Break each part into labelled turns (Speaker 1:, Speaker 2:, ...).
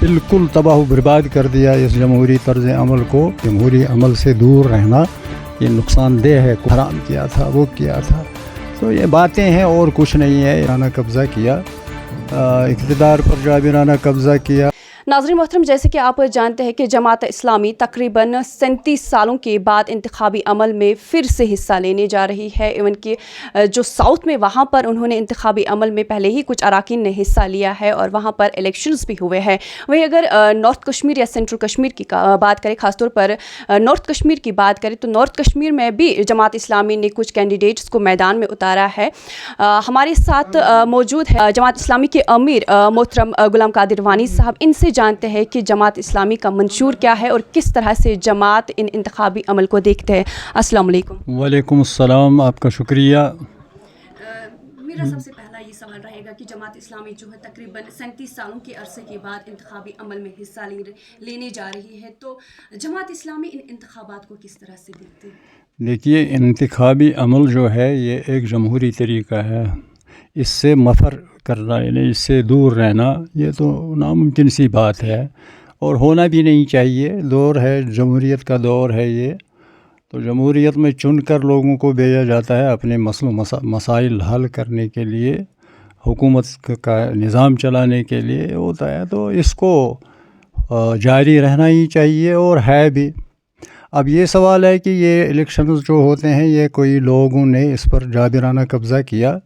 Speaker 1: بالکل تباہ و برباد کر دیا اس جمہوری طرز عمل کو. جمہوری عمل سے دور رہنا یہ نقصان دہ ہے. حرام کیا تھا، وہ کیا تھا. تو یہ باتیں ہیں اور کچھ نہیں ہے. جابرانہ قبضہ کیا، اقتدار پر جابرانہ قبضہ کیا.
Speaker 2: ناظرین محترم، جیسے کہ آپ جانتے ہیں کہ جماعت اسلامی تقریباً 37 سالوں کے بعد انتخابی عمل میں پھر سے حصہ لینے جا رہی ہے. ایون کہ جو ساؤتھ میں وہاں پر انہوں نے انتخابی عمل میں پہلے ہی کچھ اراکین نے حصہ لیا ہے اور وہاں پر الیکشنز بھی ہوئے ہیں. وہیں اگر نارتھ کشمیر یا سینٹرل کشمیر کی بات کریں، خاص طور پر نارتھ کشمیر کی بات کریں، تو نارتھ کشمیر میں بھی جماعت اسلامی نے کچھ کینڈیڈیٹس کو میدان میں اتارا ہے. ہمارے ساتھ موجود ہے جماعت اسلامی کے امیر محترم غلام قادر وانی صاحب. ان سے جانتے ہیں کہ جماعت اسلامی کا منشور کیا ہے اور کس طرح سے جماعت ان انتخابی عمل کو دیکھتے ہیں. السلام علیکم.
Speaker 1: وعلیکم السلام، آپ کا شکریہ.
Speaker 2: میرا سب سے پہلا یہ سوال رہے گا کہ جماعت اسلامی جو ہے تقریباً 37 سالوں کے عرصے کے بعد انتخابی عمل میں حصہ لینے جا رہی ہے، تو جماعت اسلامی ان انتخابات کو کس طرح سے دیکھتے ہیں؟
Speaker 1: دیکھیے، انتخابی عمل جو ہے یہ ایک جمہوری طریقہ ہے. اس سے مفر کرنا، یعنی اس سے دور رہنا، یہ تو ناممکن سی بات ہے اور ہونا بھی نہیں چاہیے. دور ہے، جمہوریت کا دور ہے یہ. تو جمہوریت میں چن کر لوگوں کو بھیجا جاتا ہے اپنے مسائل حل کرنے کے لیے، حکومت کا نظام چلانے کے لیے ہوتا ہے. تو اس کو جاری رہنا ہی چاہیے اور ہے بھی. اب یہ سوال ہے کہ یہ الیکشنز جو ہوتے ہیں یہ کوئی لوگوں نے اس پر جابرانہ قبضہ کیا،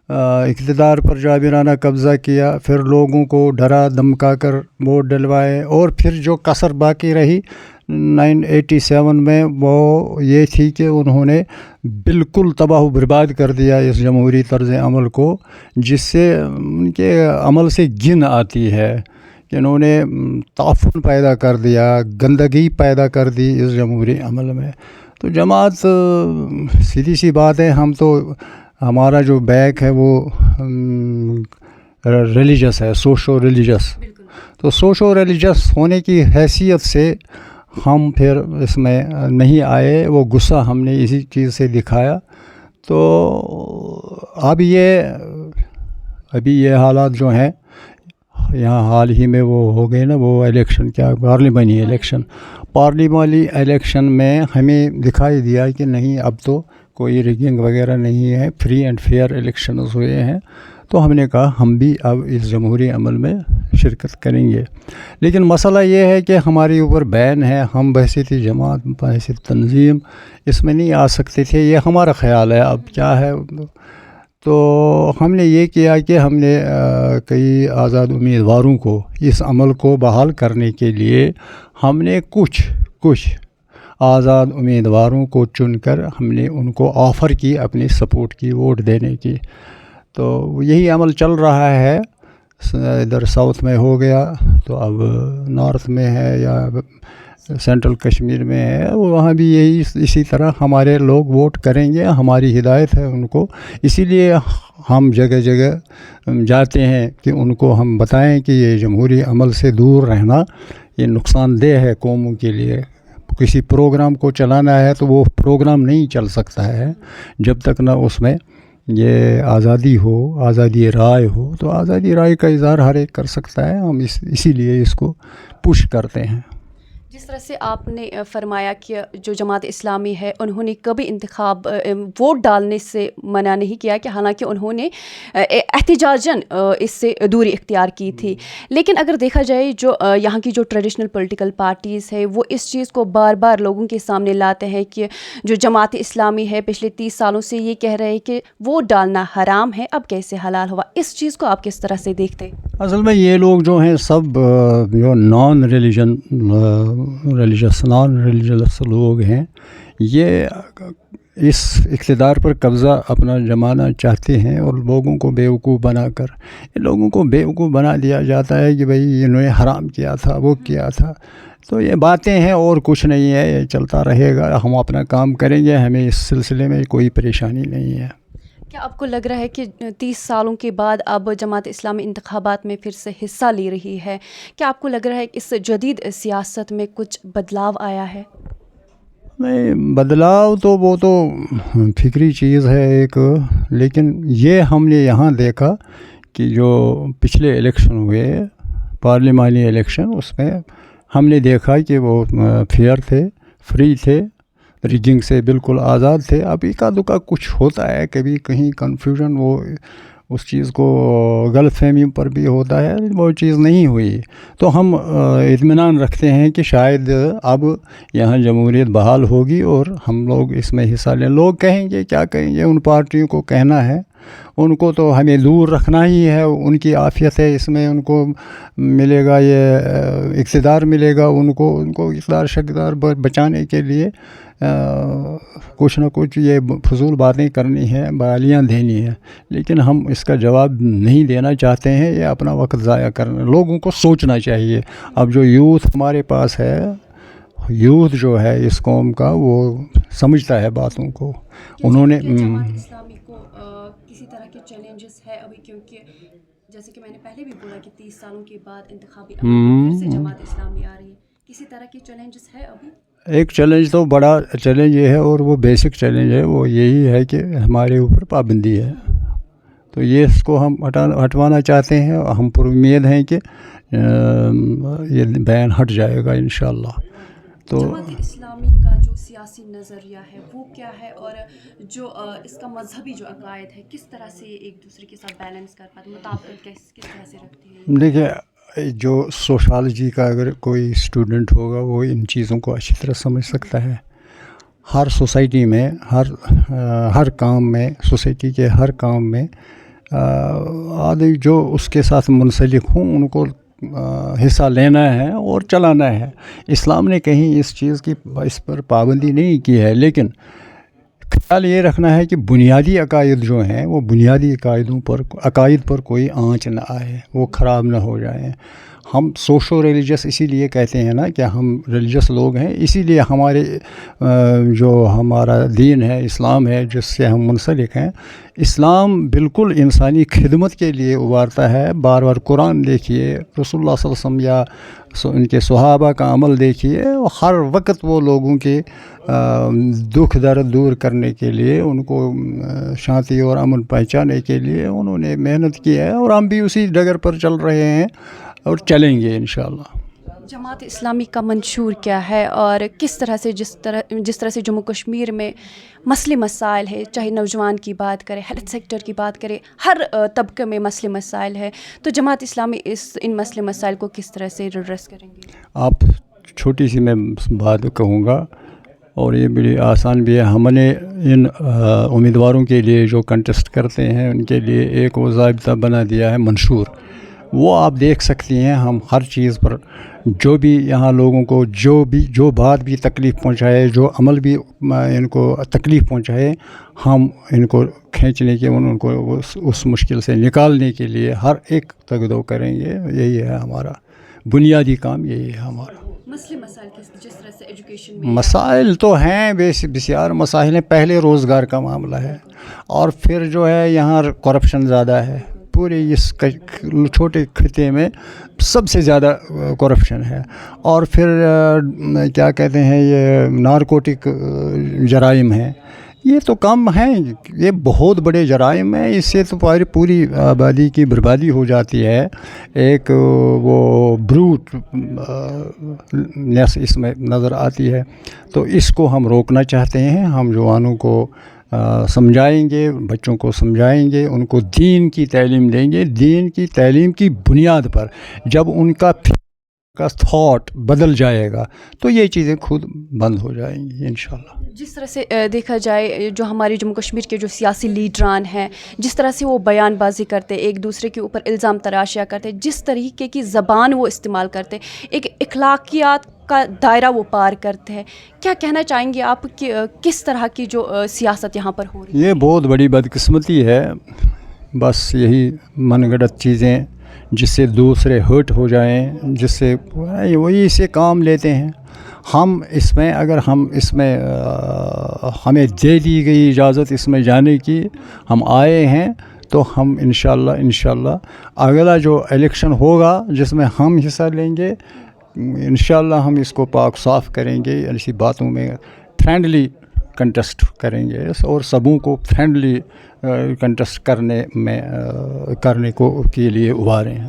Speaker 1: اقتدار پر جابرانہ قبضہ کیا، پھر لوگوں کو ڈرا دھمکا کر ووٹ ڈلوائے، اور پھر جو کسر باقی رہی 987 میں وہ یہ تھی کہ انہوں نے بالکل تباہ و برباد کر دیا اس جمہوری طرز عمل کو، جس سے ان کے عمل سے گن آتی ہے کہ انہوں نے تعفن پیدا کر دیا، گندگی پیدا کر دی اس جمہوری عمل میں. تو جماعت سیدھی سی بات ہے، ہمارا جو بیک ہے وہ ریلیجس ہے، سوشو ریلیجس. تو سوشو ریلیجس ہونے کی حیثیت سے ہم پھر اس میں نہیں آئے. وہ غصہ ہم نے اسی چیز سے دکھایا. تو ابھی یہ حالات جو ہیں یہاں حال ہی میں وہ ہو گئے نا، وہ الیکشن کیا پارلیمانی الیکشن میں ہمیں دکھائی دیا کہ نہیں، اب تو کوئی ریگنگ وغیرہ نہیں ہے، فری اینڈ فیئر الیکشنز ہوئے ہیں. تو ہم نے کہا ہم بھی اب اس جمہوری عمل میں شرکت کریں گے. لیکن مسئلہ یہ ہے کہ ہمارے اوپر بین ہے، ہم بحیثیت جماعت، بحیثیت تنظیم اس میں نہیں آ سکتے تھے. یہ ہمارا خیال ہے. اب کیا ہے، تو ہم نے یہ کیا کہ ہم نے کئی آزاد امیدواروں کو اس عمل کو بحال کرنے کے لیے ہم نے کچھ آزاد امیدواروں کو چن کر ہم نے ان کو آفر کی اپنی سپورٹ کی، ووٹ دینے کی. تو یہی عمل چل رہا ہے. ادھر ساؤتھ میں ہو گیا، تو اب نارتھ میں ہے یا سینٹرل کشمیر میں ہے، وہاں بھی اسی طرح ہمارے لوگ ووٹ کریں گے. ہماری ہدایت ہے ان کو. اسی لیے ہم جگہ جگہ جاتے ہیں کہ ان کو ہم بتائیں کہ یہ جمہوری عمل سے دور رہنا یہ نقصان دہ ہے قوموں کے لیے. کسی پروگرام کو چلانا ہے تو وہ پروگرام نہیں چل سکتا ہے جب تک نہ اس میں یہ آزادی ہو، آزادی رائے ہو. تو آزادی رائے کا اظہار ہر ایک کر سکتا ہے. ہم اسی لیے اس کو پش کرتے ہیں.
Speaker 2: جس طرح سے آپ نے فرمایا کہ جو جماعت اسلامی ہے انہوں نے کبھی ووٹ ڈالنے سے منع نہیں کیا، کہ حالانکہ انہوں نے احتجاجاً اس سے دوری اختیار کی تھی. لیکن اگر دیکھا جائے جو یہاں کی جو ٹریڈیشنل پولیٹیکل پارٹیز ہے وہ اس چیز کو بار بار لوگوں کے سامنے لاتے ہیں کہ جو جماعت اسلامی ہے پچھلے 30 سالوں سے یہ کہہ رہے ہیں کہ ووٹ ڈالنا حرام ہے، اب کیسے حلال ہوا. اس چیز کو آپ کس طرح سے دیکھتے ہیں؟
Speaker 1: اصل میں یہ لوگ جو ہیں سب جو نان ریلیجس لوگ ہیں، یہ اس اقتدار پر قبضہ اپنا جمانا چاہتے ہیں اور لوگوں کو بیوقوف بنا کر لوگوں کو بیوقوف بنا دیا جاتا ہے کہ بھئی انہوں نے حرام کیا تھا، وہ کیا تھا. تو یہ باتیں ہیں اور کچھ نہیں ہے. یہ چلتا رہے گا. ہم اپنا کام کریں گے. ہمیں اس سلسلے میں کوئی پریشانی نہیں ہے.
Speaker 2: کیا آپ کو لگ رہا ہے کہ 30 سالوں کے بعد اب جماعت اسلامی انتخابات میں پھر سے حصہ لے رہی ہے، کیا آپ کو لگ رہا ہے کہ اس جدید سیاست میں کچھ بدلاؤ آیا ہے؟
Speaker 1: نہیں، بدلاؤ تو وہ تو فکری چیز ہے ایک. لیکن یہ ہم نے یہاں دیکھا کہ جو پچھلے الیکشن ہوئے پارلیمانی الیکشن، اس میں ہم نے دیکھا کہ وہ فیئر تھے، فری تھے، ریگنگ سے بالکل آزاد تھے. اب ایکا دکا کچھ ہوتا ہے، کبھی کہیں کنفیوژن، وہ اس چیز کو غلط فہمی پر بھی ہوتا ہے، وہ چیز نہیں ہوئی. تو ہم اطمینان رکھتے ہیں کہ شاید اب یہاں جمہوریت بحال ہوگی اور ہم لوگ اس میں حصہ لیں. لوگ کہیں گے، کیا کہیں گے، ان پارٹیوں کو کہنا ہے، ان کو تو ہمیں دور رکھنا ہی ہے. ان کی عافیت ہے اس میں، ان کو ملے گا، یہ اقتدار ملے گا ان کو اقتدار شقدار بچانے کے لیے کچھ نہ کچھ یہ فضول باتیں کرنی ہیں، بحالیاں دینی ہیں. لیکن ہم اس کا جواب نہیں دینا چاہتے ہیں. یہ اپنا وقت ضائع کرنا، لوگوں کو سوچنا چاہیے. اب جو یوتھ ہمارے پاس ہے، یوتھ جو ہے اس قوم کا، وہ سمجھتا ہے باتوں کو. انہوں نے
Speaker 2: جماعت اسلامی کو کسی طرح کے چیلنجز ہے ابھی، کیونکہ جیسے کہ میں نے پہلے بھی بولا کہ 30 سالوں کے بعد انتخابی عمل میں پھر سے جماعت اسلامی آ رہی ہے، کسی طرح کے چیلنجز ہے ابھی؟
Speaker 1: ایک چیلنج تو بڑا چیلنج یہ ہے، اور وہ بیسک چیلنج ہے، وہ یہی ہے کہ ہمارے اوپر پابندی ہے. تو یہ اس کو ہم ہٹوانا چاہتے ہیں. ہم پر امید ہیں کہ یہ بین ہٹ جائے گا انشاءاللہ. تو
Speaker 2: جماعت اسلامی کا جو سیاسی نظریہ ہے وہ کیا ہے، اور جو اس کا مذہبی جو عقائد ہے کس طرح سے ایک دوسرے کے ساتھ بیلنس کر پاتے، مطابقت کس طرح سے رکھتی ہے؟
Speaker 1: دیکھیے، جو سوشالوجی کا اگر کوئی اسٹوڈنٹ ہوگا وہ ان چیزوں کو اچھی طرح سمجھ سکتا ہے. ہر سوسائٹی میں، ہر کام میں، سوسائٹی کے ہر کام میں آدمی جو اس کے ساتھ منسلک ہوں ان کو حصہ لینا ہے اور چلانا ہے. اسلام نے کہیں اس چیز کی، اس پر پابندی نہیں کی ہے، لیکن خیال یہ رکھنا ہے کہ بنیادی عقائد جو ہیں وہ بنیادی عقائد پر کوئی آنچ نہ آئے، وہ خراب نہ ہو جائیں. ہم سوشو ریلیجس اسی لیے کہتے ہیں نا کہ ہم ریلیجس لوگ ہیں، اسی لیے ہمارے جو ہمارا دین ہے، اسلام ہے، جس سے ہم منسلک ہیں. اسلام بالکل انسانی خدمت کے لیے ابھارتا ہے. بار بار قرآن دیکھیے، رسول اللہ صلی اللہ علیہ وسلم یا ان کے صحابہ کا عمل دیکھیے، ہر وقت وہ لوگوں کے دکھ درد دور کرنے کے لیے، ان کو شانتی اور امن پہنچانے کے لیے انہوں نے محنت کی ہے، اور ہم بھی اسی ڈگر پر چل رہے ہیں اور چلیں گے انشاءاللہ.
Speaker 2: جماعت اسلامی کا منشور کیا ہے، اور کس طرح سے جس طرح سے جموں کشمیر میں مسئلے مسائل ہے، چاہے نوجوان کی بات کرے، ہیلتھ سیکٹر کی بات کرے، ہر طبقے میں مسئلے مسائل ہے، تو جماعت اسلامی ان مسئلے مسائل کو کس طرح سے ایڈریس کریں گے؟
Speaker 1: آپ چھوٹی سی میں بات کہوں گا، اور یہ بڑی آسان بھی ہے. ہم نے ان امیدواروں کے لیے جو کنٹیسٹ کرتے ہیں ان کے لیے ایک وہ ضابطہ بنا دیا ہے، منشور. وہ آپ دیکھ سکتی ہیں. ہم ہر چیز پر جو بھی یہاں لوگوں کو جو بات بھی تکلیف پہنچائے، جو عمل بھی ان کو تکلیف پہنچائے، ہم ان کو کھینچنے کے، ان کو اس مشکل سے نکالنے کے لیے ہر ایک تگدو کریں گے. یہی ہے ہمارا بنیادی کام، یہی ہے ہمارا.
Speaker 2: مسئلے مسائل جس طرح سے ایجوکیشن میں،
Speaker 1: مسائل تو ہیں، بسیار مسائل ہیں. پہلے روزگار کا معاملہ ہے، اور پھر جو ہے یہاں کرپشن زیادہ ہے. پورے اس چھوٹے خطے میں سب سے زیادہ کرپشن ہے. اور پھر کیا کہتے ہیں، یہ نارکوٹک جرائم ہیں. یہ تو کم ہیں، یہ بہت بڑے جرائم ہیں. اس سے تو پوری آبادی کی بربادی ہو جاتی ہے. ایک وہ بروٹ نیس اس میں نظر آتی ہے. تو اس کو ہم روکنا چاہتے ہیں. ہم جوانوں کو سمجھائیں گے، بچوں کو سمجھائیں گے، ان کو دین کی تعلیم دیں گے. دین کی تعلیم کی بنیاد پر جب ان کا تھاٹ بدل جائے گا تو یہ چیزیں خود بند ہو جائیں گی انشاءاللہ.
Speaker 2: جس طرح سے دیکھا جائے، جو ہمارے جموں کشمیر کے جو سیاسی لیڈران ہیں، جس طرح سے وہ بیان بازی کرتے، ایک دوسرے کے اوپر الزام تراشیاں کرتے، جس طریقے کی زبان وہ استعمال کرتے، ایک اخلاقیات کا دائرہ وہ پار کرتے ہیں، کیا کہنا چاہیں گے آپ کہ کس طرح کی جو سیاست یہاں پر ہو رہی ہے؟
Speaker 1: یہ بہت بڑی بدقسمتی ہے. بس یہی من گھڑت چیزیں جس سے دوسرے ہرٹ ہو جائیں، جس سے وہی سے کام لیتے ہیں. ہم اس میں، اگر ہم اس میں ہمیں دے دی گئی اجازت اس میں جانے کی، ہم آئے ہیں، تو ہم انشاءاللہ اگلا جو الیکشن ہوگا جس میں ہم حصہ لیں گے، انشاءاللہ ہم اس کو پاک صاف کریں گے. ایسی باتوں میں فرینڈلی کنٹیسٹ کریں گے، اور سبوں کو فرینڈلی کنٹیسٹ کرنے کے لیے ابھارے ہیں.